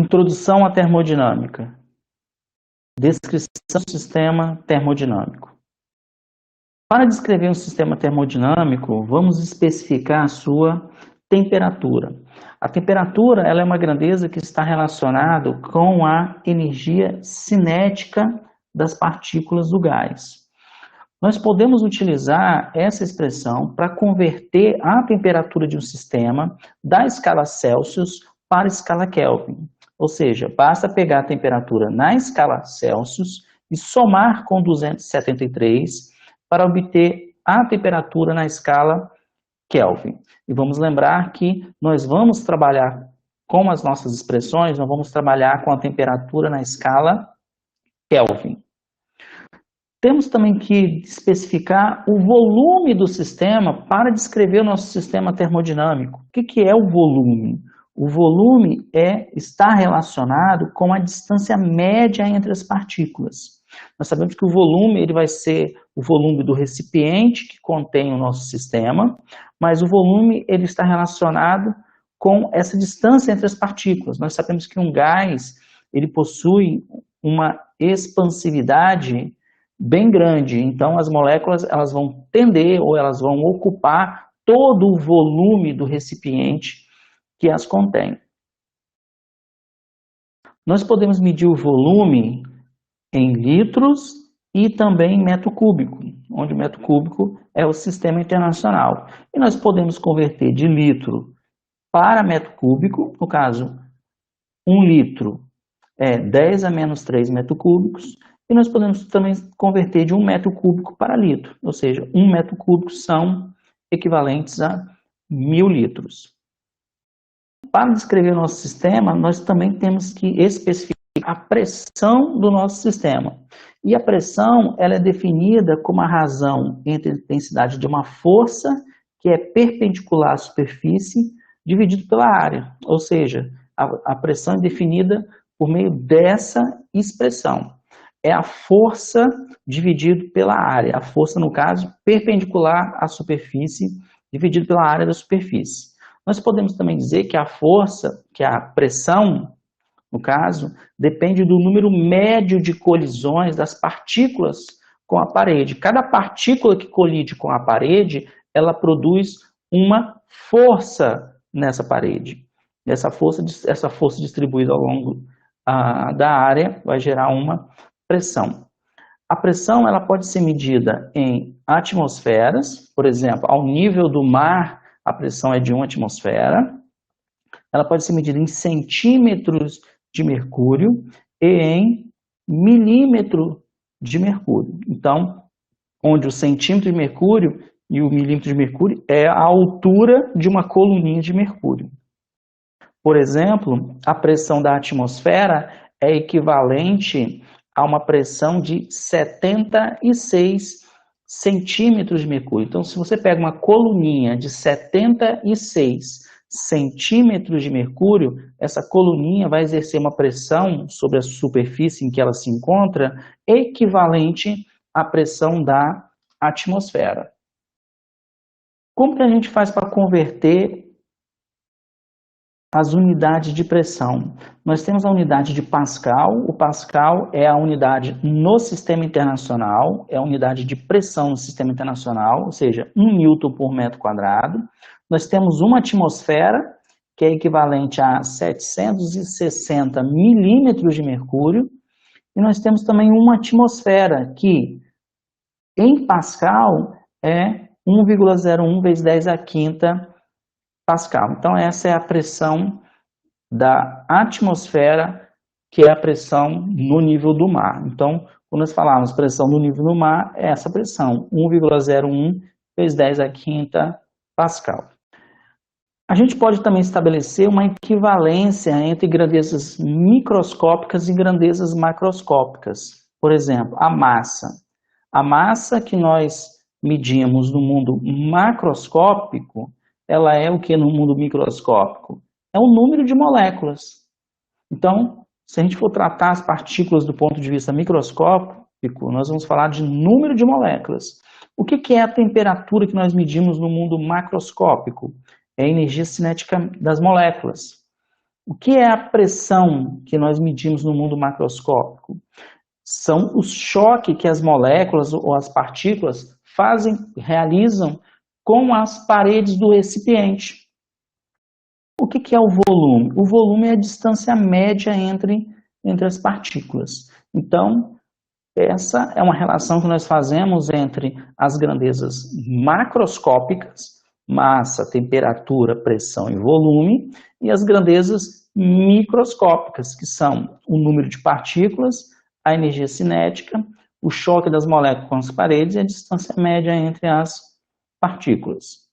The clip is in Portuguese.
Introdução à termodinâmica. Descrição do sistema termodinâmico. Para descrever um sistema termodinâmico, vamos especificar a sua temperatura. A temperatura ela é uma grandeza que está relacionada com a energia cinética das partículas do gás. Nós podemos utilizar essa expressão para converter a temperatura de um sistema da escala Celsius para a escala Kelvin. Ou seja, basta pegar a temperatura na escala Celsius e somar com 273 para obter a temperatura na escala Kelvin. E vamos lembrar que nós vamos trabalhar com as nossas expressões, nós vamos trabalhar com a temperatura na escala Kelvin. Temos também que especificar o volume do sistema para descrever o nosso sistema termodinâmico. O que é o volume? O volume está relacionado com a distância média entre as partículas. Nós sabemos que o volume ele vai ser o volume do recipiente que contém o nosso sistema, mas o volume ele está relacionado com essa distância entre as partículas. Nós sabemos que um gás ele possui uma expansividade bem grande, então as moléculas elas vão tender ou elas vão ocupar todo o volume do recipiente que as contém. Nós podemos medir o volume em litros e também em metro cúbico, onde o metro cúbico é o sistema internacional. E nós podemos converter de litro para metro cúbico, no caso, 1 litro é 10 a menos 3 metros cúbicos, e nós podemos também converter de 1 metro cúbico para litro, ou seja, 1 metro cúbico são equivalentes a 1000 litros. Para descrever o nosso sistema, nós também temos que especificar a pressão do nosso sistema. E a pressão ela é definida como a razão entre a intensidade de uma força que é perpendicular à superfície dividido pela área. Ou seja, a pressão é definida por meio dessa expressão. É a força dividido pela área. A força, no caso, perpendicular à superfície dividido pela área da superfície. Nós podemos também dizer que a força, que a pressão, no caso, depende do número médio de colisões das partículas com a parede. Cada partícula que colide com a parede, ela produz uma força nessa parede. Essa força distribuída ao longo da área vai gerar uma pressão. A pressão ela pode ser medida em atmosferas, por exemplo, ao nível do mar, a pressão é de 1 atmosfera. Ela pode ser medida em centímetros de mercúrio e em milímetro de mercúrio. Então, onde o centímetro de mercúrio e o milímetro de mercúrio é a altura de uma coluninha de mercúrio. Por exemplo, a pressão da atmosfera é equivalente a uma pressão de 76 centímetros de mercúrio. Então, se você pega uma coluninha de 76 centímetros de mercúrio, essa coluninha vai exercer uma pressão sobre a superfície em que ela se encontra equivalente à pressão da atmosfera. Como que a gente faz para converter as unidades de pressão? Nós temos a unidade de Pascal. O Pascal é a unidade no sistema internacional, é a unidade de pressão no sistema internacional, ou seja, 1 newton por metro quadrado. Nós temos uma atmosfera, que é equivalente a 760 milímetros de mercúrio, e nós temos também uma atmosfera, que em Pascal é 1,01 vezes 10 a quinta Pascal. Então, essa é a pressão da atmosfera, que é a pressão no nível do mar. Então, quando nós falamos pressão no nível do mar, é essa pressão, 1,01 vezes 10 a quinta Pascal. A gente pode também estabelecer uma equivalência entre grandezas microscópicas e grandezas macroscópicas. Por exemplo, a massa. A massa que nós medimos no mundo macroscópico, ela é o que no mundo microscópico? É o número de moléculas. Então, se a gente for tratar as partículas do ponto de vista microscópico, nós vamos falar de número de moléculas. O que é a temperatura que nós medimos no mundo macroscópico? É a energia cinética das moléculas. O que é a pressão que nós medimos no mundo macroscópico? São os choques que as moléculas ou as partículas realizam com as paredes do recipiente. O que é o volume? O volume é a distância média entre as partículas. Então, essa é uma relação que nós fazemos entre as grandezas macroscópicas, massa, temperatura, pressão e volume, e as grandezas microscópicas, que são o número de partículas, a energia cinética, o choque das moléculas com as paredes e a distância média entre as partículas.